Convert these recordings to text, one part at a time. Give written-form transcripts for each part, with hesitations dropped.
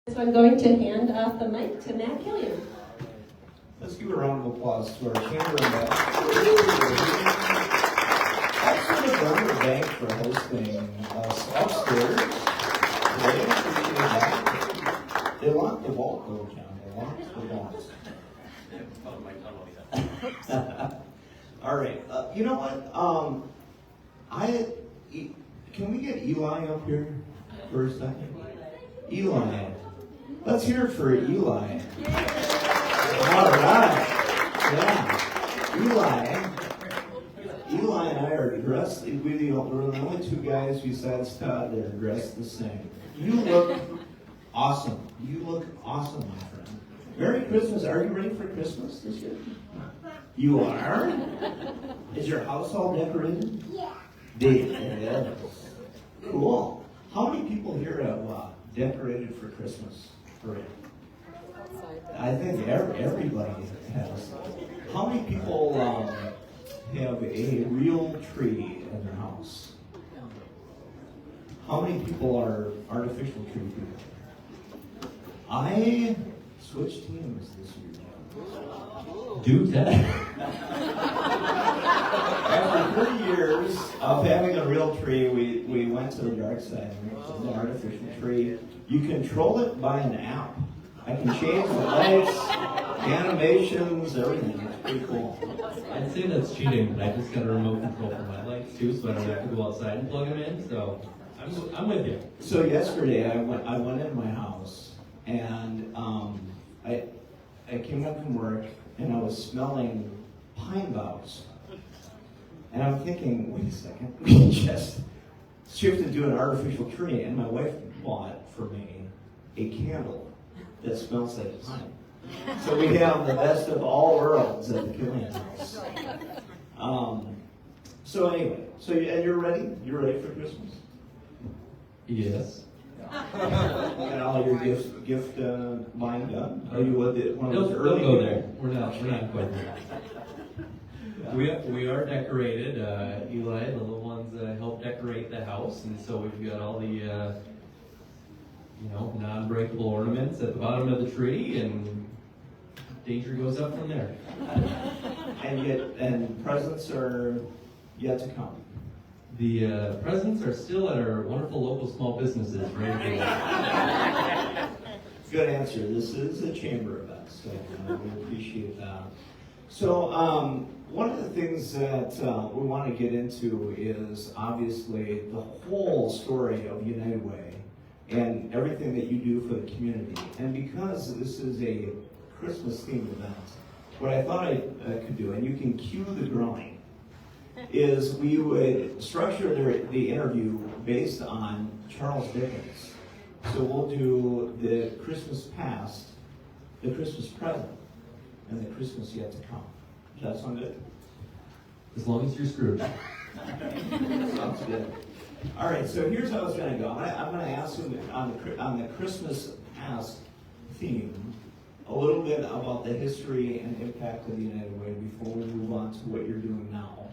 So I'm going to hand off the mic to Matt Kilian. Let's give a round of applause to our chamber ambassador. Also the Brainerd Bank for hosting us upstairs today. Appreciate that. They locked the vault though, John. They locked the vault. All right. You know what? Can we get Eli up here for a second? Eli. Let's hear it for Eli. All right. Yeah. Eli and I are dressed, we're the only two guys besides Todd that are dressed the same. You look awesome. You look awesome, my friend. Merry Christmas. Are you ready for Christmas this year? You are? Is your house all decorated? Yeah. It is. Cool. How many people here have decorated for Christmas? I think everybody has. How many people have a real tree in their house? How many people are artificial tree people? I switched teams this year. Do that. After 30 years of having a real tree, we went to the dark side and went to the artificial tree. You control it by an app. I can change the lights, animations, everything. It's pretty cool. I'd say that's cheating, but I just got a remote control for my lights too, so I don't have to go outside and plug them in. So I'm with you. So yesterday I went in my house and I came up from work and I was smelling pine boughs. And I'm thinking, wait a second, we just shifted to an artificial tree, and my wife bought for me a candle that smells like pine. So we have the best of all worlds at the Kilian house. So anyway, and you're ready? You're ready for Christmas? Yes. And all your gift buying done? Are you one of those Don't early? go there. We're not quite there. We are decorated. Eli, the little ones help decorate the house, and so we've got all the non-breakable ornaments at the bottom of the tree, and danger goes up from there. And presents are yet to come. The presents are still at our wonderful local small businesses, right? Good answer. This is a chamber event, so we appreciate that. So one of the things that we want to get into is obviously the whole story of United Way and everything that you do for the community. And because this is a Christmas-themed event, what I thought I could do, and you can cue the groaning, is we would structure the interview based on Charles Dickens. So we'll do the Christmas past, the Christmas present, and the Christmas yet to come. Does that sound good? As long as you're Scrooge. Sounds good. All right, so here's how it's going to go. I'm going to ask you on the Christmas past theme a little bit about the history and impact of the United Way before we move on to what you're doing now.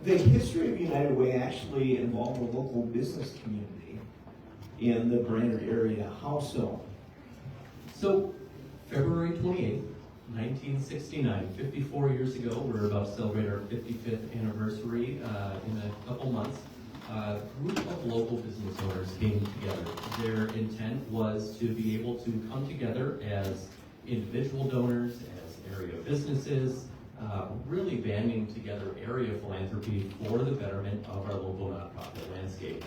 The history of United Way actually involved a local business community in the Brainerd area. How so? So, February 28th, 1969, 54 years ago, we're about to celebrate our 55th anniversary in a couple months. A group of local business owners came together. Their intent was to be able to come together as individual donors, as area businesses, really banding together area philanthropy for the betterment of our local nonprofit landscape.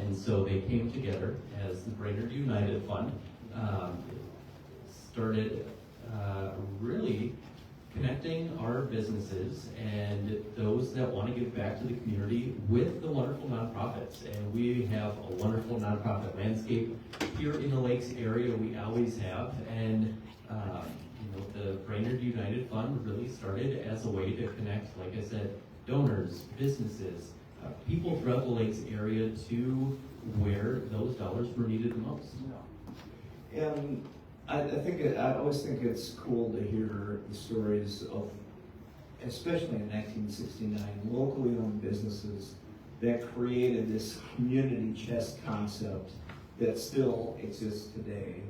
And so they came together as the Brainerd United Fund, started really connecting our businesses and those that want to give back to the community with the wonderful nonprofits. And we have a wonderful nonprofit landscape here in the Lakes area. We always have. And the Brainerd United Fund really started as a way to connect, like I said, donors, businesses, people throughout the Lakes area to where those dollars were needed the most. And I always think it's cool to hear the stories of, especially in 1969, locally owned businesses that created this community chest concept that still exists today.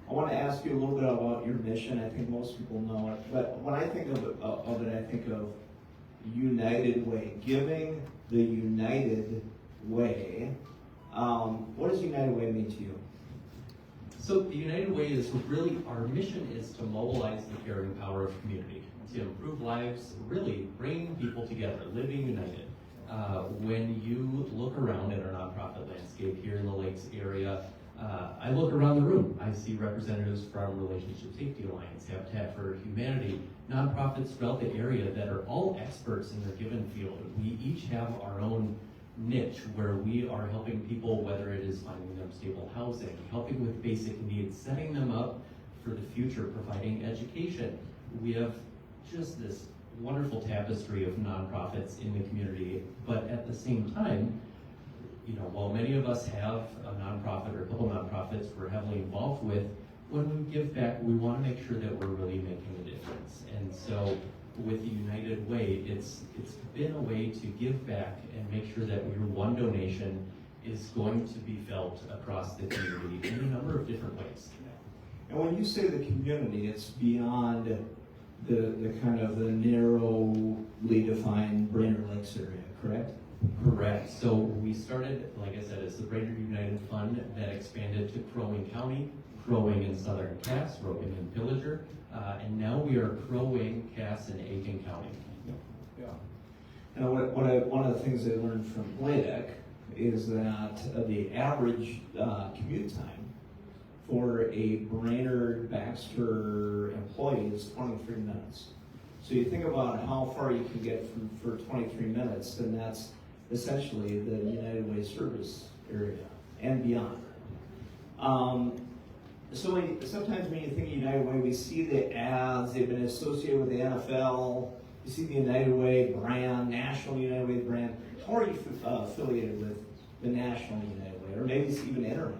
I want to ask you a little bit about your mission. I think most people know it, but when I think of it, I think of United Way, giving the United Way. What does United Way mean to you? So the United Way is really, our mission is to mobilize the caring power of community, to improve lives, really bringing people together, living united. When you look around at our nonprofit landscape here in the Lakes area, I look around the room. I see representatives from Relationship Safety Alliance, Habitat for Humanity, nonprofits throughout the area that are all experts in their given field. We each have our own niche where we are helping people, whether it is finding them stable housing, helping with basic needs, setting them up for the future, providing education. We have just this wonderful tapestry of nonprofits in the community, but at the same time, while many of us have a nonprofit or a couple nonprofits we're heavily involved with, when we give back, we want to make sure that we're really making a difference. And so with the United Way, it's been a way to give back and make sure that your one donation is going to be felt across the community in a number of different ways. And when you say the community, it's beyond the kind of the narrowly defined Brainerd Lakes area, correct? Correct. So we started, like I said, as the Brainerd United Fund that expanded to Crow Wing County, Crow Wing in Southern Cass, Crow Wing and Pillager, and now we are Crow Wing, Cass, and Aiken County. Yeah. Now, one of the things I learned from Bladek is that the average commute time for a Brainerd Baxter employee is 23 minutes. So you think about how far you can get for 23 minutes, and that's essentially the United Way service area and beyond. Sometimes when you think of United Way, we see the ads, they've been associated with the NFL, you see the United Way brand, National United Way brand. How are you affiliated with the National United Way, or maybe it's even international?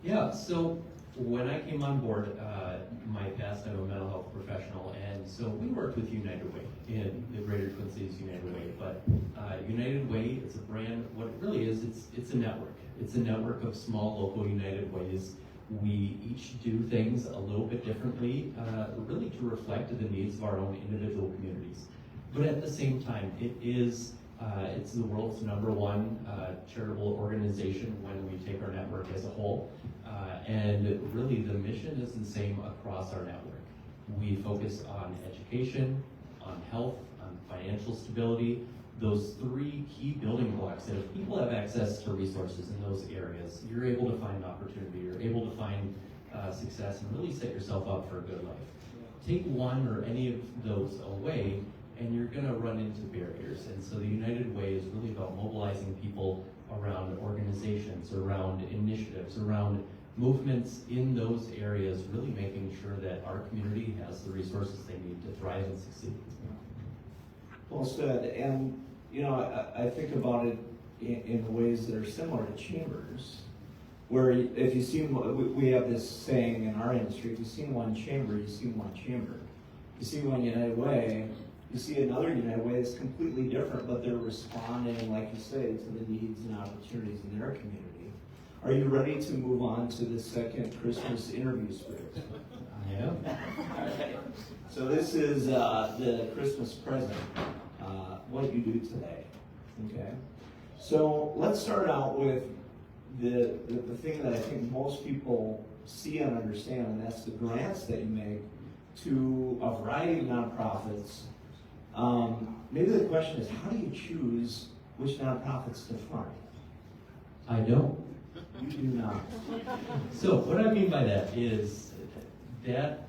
Yeah, so when I came on board, my past, I'm a mental health professional, and so we worked with United Way in the Greater Twin Cities United Way. But United Way, it's a brand. What it really is, it's a network. It's a network of small local United Ways. We each do things a little bit differently, really to reflect the needs of our own individual communities. But at the same time, it's the world's #1 charitable organization when we take our network as a whole. And really the mission is the same across our network. We focus on education, on health, on financial stability, those 3 key building blocks that if people have access to resources in those areas, you're able to find opportunity, you're able to find success and really set yourself up for a good life. Take one or any of those away and you're gonna run into barriers. And so the United Way is really about mobilizing people around organizations, around initiatives, around movements in those areas, really making sure that our community has the resources they need to thrive and succeed. Well said. And I think about it in ways that are similar to chambers, where if you see, we have this saying in our industry, if you see one chamber, you see one chamber. You see one United Way, you see another United Way that's completely different, but they're responding, like you say, to the needs and opportunities in their community. Are you ready to move on to the second Christmas interview script? I am. So this is the Christmas present, what you do today, okay? So let's start out with the thing that I think most people see and understand, and that's the grants that you make to a variety of nonprofits. Maybe the question is, how do you choose which nonprofits to fund? I don't. You do not. So what I mean by that is that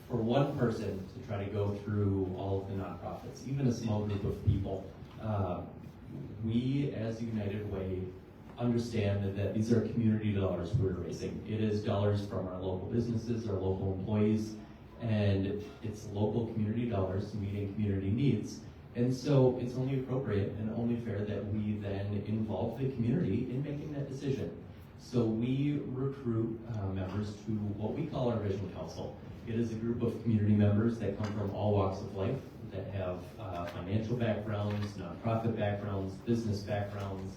for one person to try to go through all of the nonprofits, even a small group of people, we as United Way understand that these are community dollars we're raising. It is dollars from our local businesses, our local employees, and it's local community dollars meeting community needs. And so it's only appropriate and only fair that we then involve the community in making that decision. So we recruit members to what we call our Vision Council. It is a group of community members that come from all walks of life, that have financial backgrounds, nonprofit backgrounds, business backgrounds,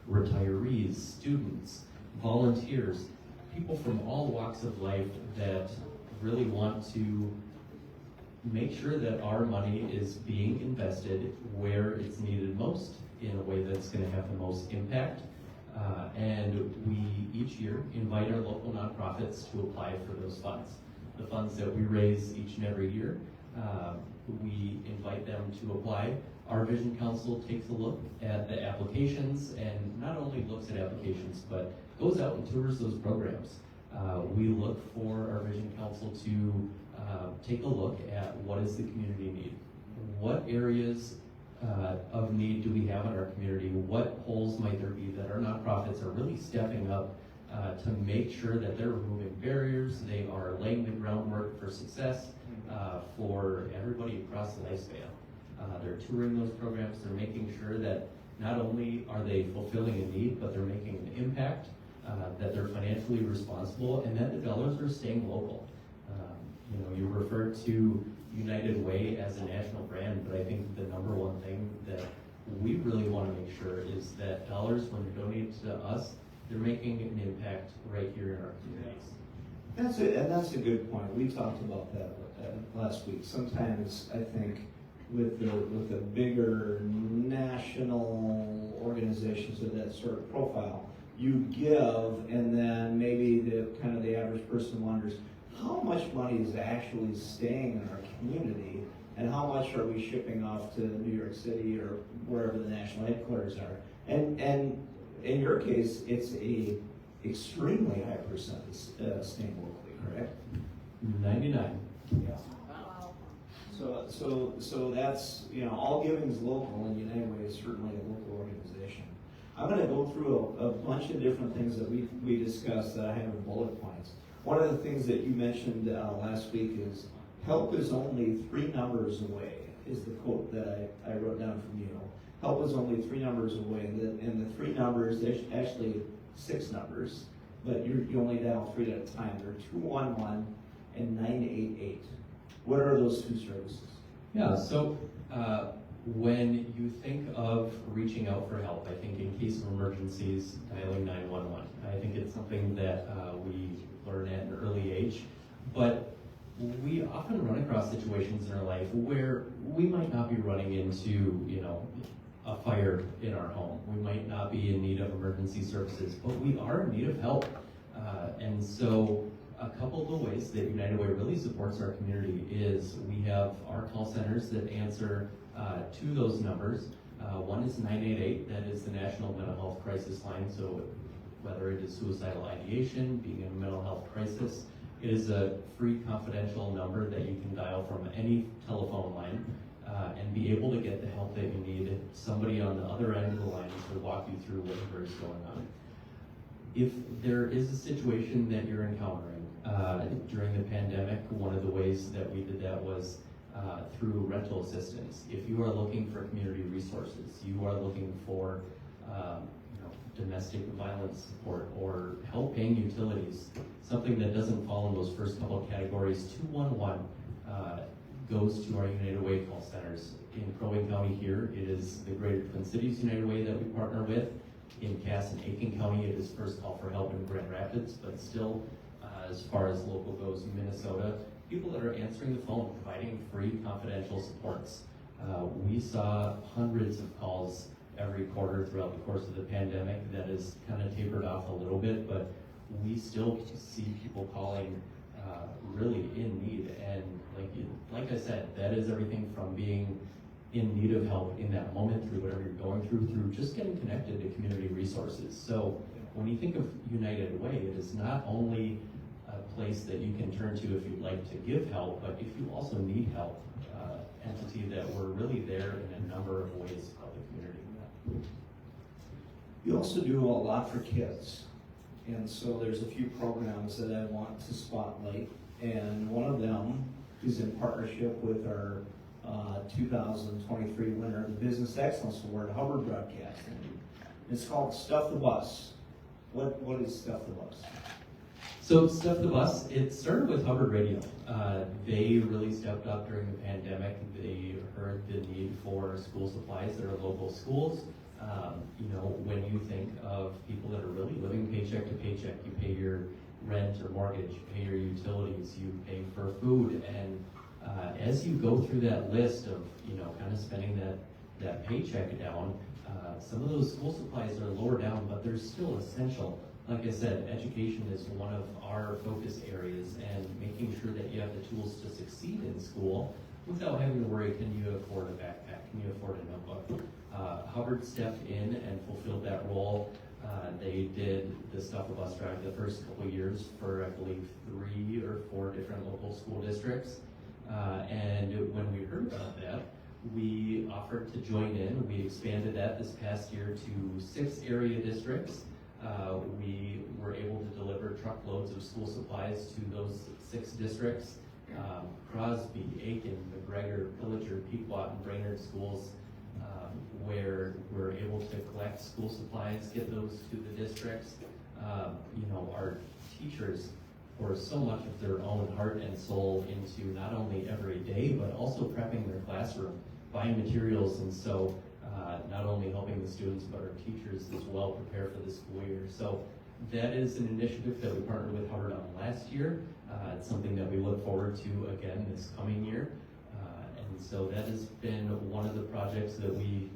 retirees, students. volunteers, people from all walks of life that really want to make sure that our money is being invested where it's needed most in a way that's going to have the most impact. And we each year invite our local nonprofits to apply for those funds. The funds that we raise each and every year, we invite them to apply. Our Vision Council takes a look at the applications and not only looks at applications, but goes out and tours those programs. We look for our Vision Council to take a look at what is the community need. What areas of need do we have in our community? What holes might there be that our nonprofits are really stepping up to make sure that they're removing barriers, they are laying the groundwork for success for everybody across the lifespan. They're touring those programs, they're making sure that not only are they fulfilling a need, but they're making an impact, that they're financially responsible, and that the dollars are staying local. You referred to United Way as a national brand, but I think the number one thing that we really want to make sure is that dollars, when they're donated to us, they're making an impact right here in our communities. That's it, and that's a good point. We talked about that last week. Sometimes I think with the bigger national organizations of that sort of profile, you give, and then maybe the average person wonders, how much money is actually staying in our community, and how much are we shipping off to New York City or wherever the national headquarters are? And in your case, it's a extremely high percentage staying locally, correct? 99. Yeah. So that's, all giving is local, and United Way is certainly a local organization. I'm going to go through a bunch of different things that we discussed that I have in bullet points. One of the things that you mentioned last week is, help is only 3 numbers away, is the quote that I wrote down from you. Help is only 3 numbers away, and the 3 numbers, there's actually 6 numbers, but you only dial 3 at a time. They're 211 and 988. What are those 2 services? Yeah, so when you think of reaching out for help, I think in case of emergencies, dialing 911. I think it's something that we learn at an early age, but we often run across situations in our life where we might not be running into, a fire in our home. We might not be in need of emergency services, but we are in need of help. And so a couple of the ways that United Way really supports our community is we have our call centers that answer to those numbers. One is 988, that is the National Mental Health Crisis Line. So whether it is suicidal ideation, being in a mental health crisis, it is a free confidential number that you can dial from any telephone line and be able to get the help that you need. Somebody on the other end of the line to walk you through whatever is going on. If there is a situation that you're encountering during the pandemic, one of the ways that we did that was through rental assistance. If you are looking for community resources, you are looking for domestic violence support or help paying utilities, something that doesn't fall in those first couple of categories, 211 goes to our United Way call centers. In Crow Wing County here, it is the Greater Twin Cities United Way that we partner with. In Cass and Aiken County, it is First Call for Help in Grand Rapids, but still, as far as local goes, Minnesota, people that are answering the phone, providing free confidential supports. We saw hundreds of calls every quarter throughout the course of the pandemic. That is kind of tapered off a little bit, but we still see people calling really in need. And like I said, that is everything from being in need of help in that moment through whatever you're going through just getting connected to community resources. So when you think of United Way, it is not only a place that you can turn to if you'd like to give help, but if you also need help, entity that we're really there in a number of ways of the community. You also do a lot for kids, and so there's a few programs that I want to spotlight, and one of them is in partnership with our 2023 winner of the Business Excellence Award, Hubbard Broadcasting. It's called Stuff the Bus. What is Stuff the Bus? So Stuff the Bus, it started with Hubbard Radio. They really stepped up during the pandemic. They heard the need for school supplies at our local schools. When you think of people that are really living paycheck to paycheck, you pay your rent or mortgage, you pay your utilities, you pay for food, and as you go through that list of, kind of spending that paycheck down, some of those school supplies are lower down, but they're still essential. Like I said, education is one of our focus areas, and making sure that you have the tools to succeed in school without having to worry, can you afford a backpack? Can you afford a notebook? Hubbard stepped in and fulfilled that role. They did the stuff with bus drive the first couple of years for, I believe, 3 or 4 different local school districts. And when we heard about that, we offered to join in. We expanded that this past year to 6 area districts. We were able to deliver truckloads of school supplies to those 6 districts. Crosby, Aiken, McGregor, Pillager, Pequot, and Brainerd schools, where we're able to collect school supplies, get those to the districts. Our teachers pour so much of their own heart and soul into not only every day, but also prepping their classroom, buying materials, and so not only helping the students, but our teachers as well prepare for the school year. So that is an initiative that we partnered with Hubbard on last year. It's something that we look forward to again this coming year. And so that has been one of the projects that we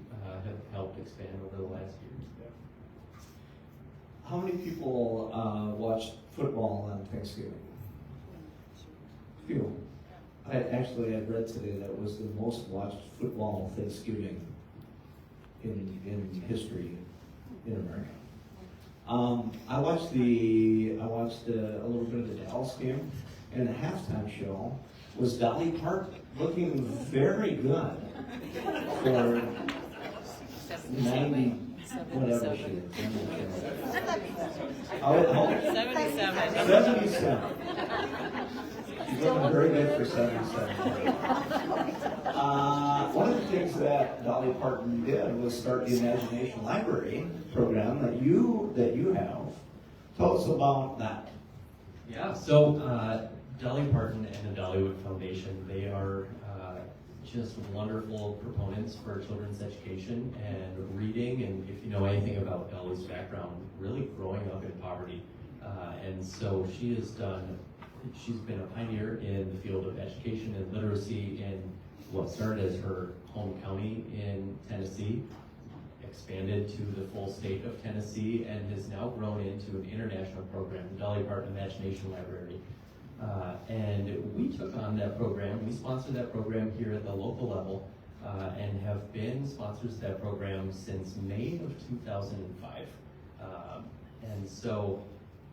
have helped expand over the last year. How many people watched football on Thanksgiving? Few. I read today that was the most watched football Thanksgiving in history in America. I watched a little bit of the Dallas game, and the halftime show was Dolly Parton looking very good for 90, whatever she is. 77. She's looking very good for 77. One of the things that Dolly Parton did was start the Imagination Library program that you have. Tell us about that. Yeah, so Dolly Parton and the Dollywood Foundation, they are just wonderful proponents for children's education and reading, and if you know anything about Dolly's background, really growing up in poverty. And so she's been a pioneer in the field of education and literacy in what started as her home county in Tennessee, expanded to the full state of Tennessee, and has now grown into an international program, the Dolly Parton Imagination Library. And we took on that program. We sponsored that program here at the local level, and have been sponsors of that program since May of 2005. And so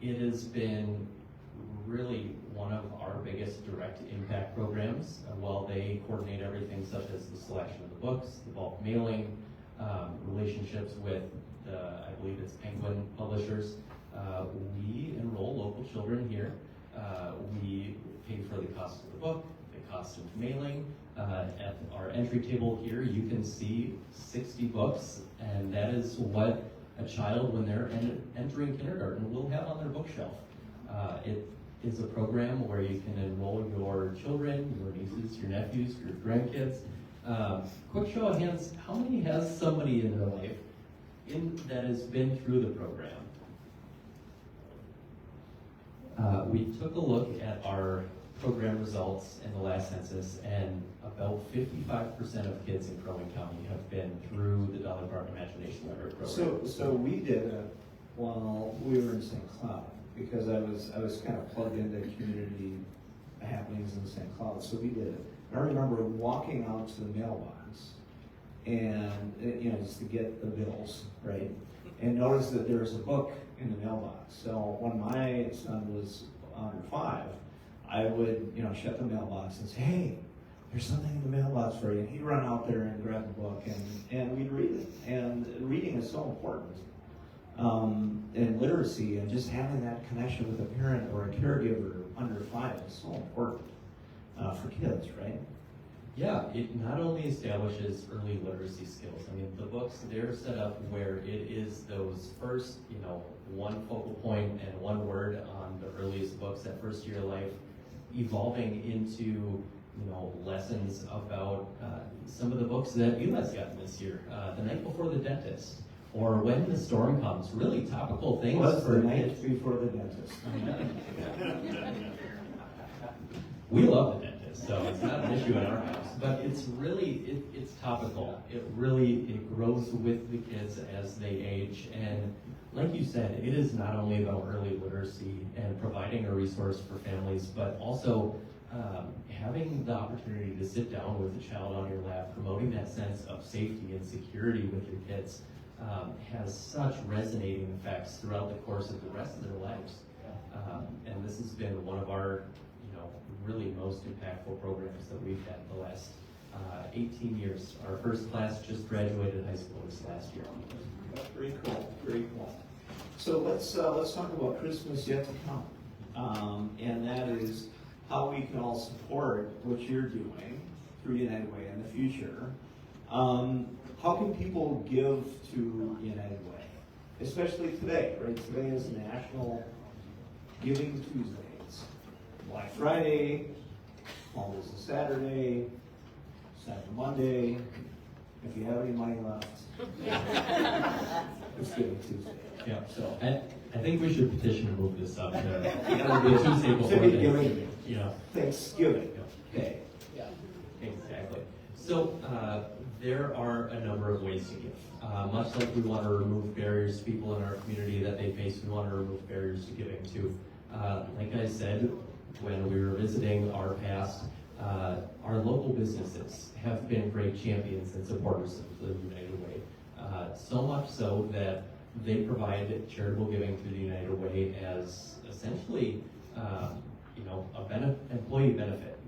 it has been really one of our biggest direct impact programs. While they coordinate everything such as the selection of the books, the bulk mailing, relationships with I believe it's Penguin Publishers. We enroll local children here. We pay for the cost of the book, the cost of mailing. At our entry table here, you can see 60 books, and that is what a child, when they're entering kindergarten, will have on their bookshelf. It is a program where you can enroll your children, your nieces, your nephews, your grandkids. Quick show of hands, how many has somebody in their life that has been through the program? We took a look at our program results in the last census, and about 55% of kids in Crow Wing County have been through the Dolly Parton Imagination Library program. So we did it while we were in St. Cloud, because I was kind of plugged into community happenings in St. Cloud, so we did it. I remember walking out to the mailbox, and just to get the bills, right? And notice that there's a book in the mailbox. So when my son was under 5, I would, shut the mailbox and say, "Hey, there's something in the mailbox for you." And he'd run out there and grab the book, and we'd read it. And reading is so important. And literacy, and just having that connection with a parent or a caregiver under 5 is so important for kids, right? Yeah, it not only establishes early literacy skills. I mean, the books, they're set up where it is those first, one focal point and one word on the earliest books, that first year of life, evolving into, lessons about some of the books that Eli's gotten this year. The Night Before the Dentist. or when the storm comes. Really topical things What's for the night kids. before the dentist? We love the dentist, so it's not an issue in our house. But it's really, it's topical. It grows with the kids as they age. And like you said, it is not only about early literacy and providing a resource for families, but also having the opportunity to sit down with a child on your lap, promoting that sense of safety and security with your kids has such resonating effects throughout the course of the rest of their lives. And this has been one of our, really most impactful programs that we've had the last 18 years. Our first class just graduated high school this last year. Very cool, very cool. So let's talk about Christmas yet to come, and that is how we can all support what you're doing through United Way in the future. How can people give to United Way, especially today? Right, today is National Giving Tuesday. Black Friday, Small Business Saturday, Cyber Monday. If you have any money left, it's Giving Tuesday. Yeah. So I think we should petition to move this up to the Tuesday before Thanksgiving. Okay. Yeah. Exactly. So there are a number of ways to give. Much like we want to remove barriers to people in our community that they face, we want to remove barriers to giving too. Like I said, when we were visiting our past, our local businesses have been great champions and supporters of the United Way. So much so that they provide charitable giving through the United Way as essentially, employee benefit.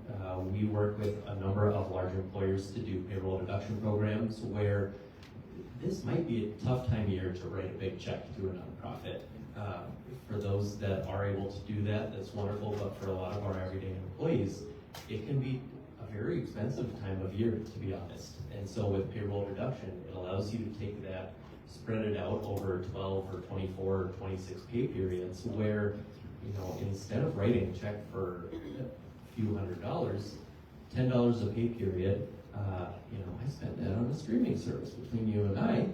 We work with a number of large employers to do payroll deduction programs where this might be a tough time of year to write a big check to a nonprofit. For those that are able to do that, that's wonderful, but for a lot of our everyday employees, it can be a very expensive time of year, to be honest. And so with payroll deduction, it allows you to take that, spread it out over 12 or 24 or 26 pay periods where, instead of writing a check for a few $100s, $10 a pay period, I spent that on a streaming service between you and I,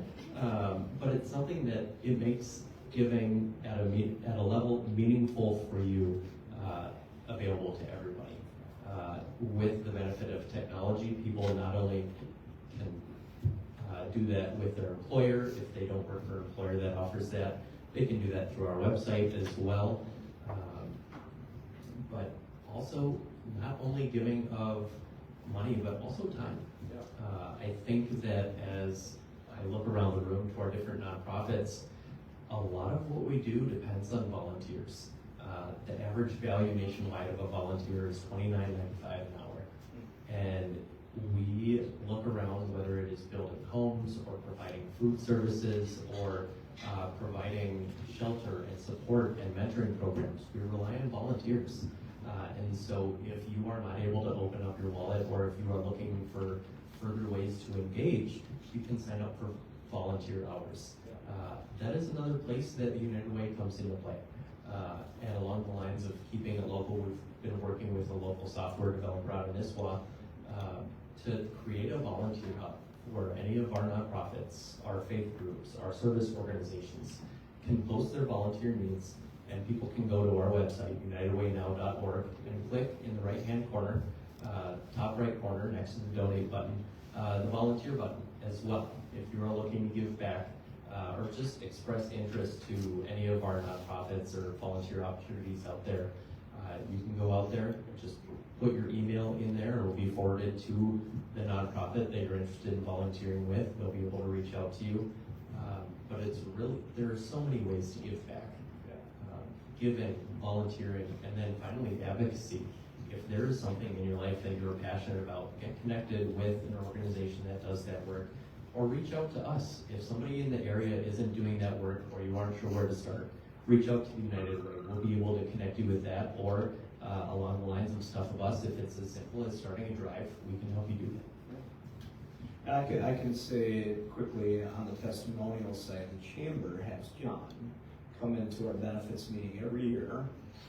but it's something that it makes giving at a level meaningful for you, available to everybody. With the benefit of technology, people not only can do that with their employer, if they don't work for an employer that offers that, they can do that through our website as well. But also, not only giving of money, but also time. I think that as I look around the room to our different nonprofits, a lot of what we do depends on volunteers. The average value nationwide of a volunteer is $29.95 an hour. And we look around, whether it is building homes or providing food services or providing shelter and support and mentoring programs, we rely on volunteers. And so if you are not able to open up your wallet, or if you are looking for further ways to engage, you can sign up for volunteer hours. That is another place that the United Way comes into play. And along the lines of keeping it local, we've been working with a local software developer out in Nisswa to create a volunteer hub where any of our nonprofits, our faith groups, our service organizations can post their volunteer needs, and people can go to our website, unitedwaynow.org, and click in the right-hand corner, top right corner next to the donate button, the volunteer button as well. If you are looking to give back or just express interest to any of our nonprofits or volunteer opportunities out there, you can go out there and just put your email in there. It will be forwarded to the nonprofit that you're interested in volunteering with. They'll be able to reach out to you. But it's really, there are so many ways to give back. Giving, volunteering, and then finally advocacy. If there is something in your life that you're passionate about, get connected with an organization that does that work, or reach out to us. If somebody in the area isn't doing that work or you aren't sure where to start, reach out to United Way. We'll be able to connect you with that, or along the lines of Stuff of Us, if it's as simple as starting a drive, we can help you do that. I can say quickly on the testimonial side, the Chamber has John come into our benefits meeting every year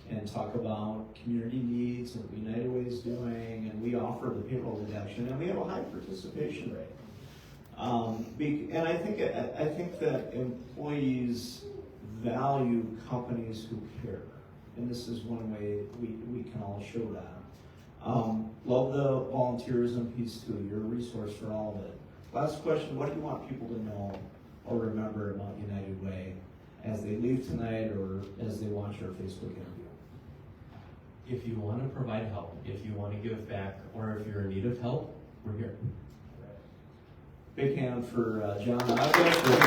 and talk about community needs and what United Way is doing, and we offer the payroll deduction, and we have a high participation rate. And I think that employees value companies who care, and this is one way we can all show that. Love the volunteerism piece too. You're a resource for all of it. Last question: what do you want people to know or remember about United Way as they leave tonight or as they watch our Facebook interview? If you want to provide help, if you want to give back, or if you're in need of help, we're here. Big hand for John Aga for his statement.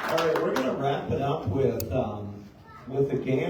All right, we're going to wrap it up with a game.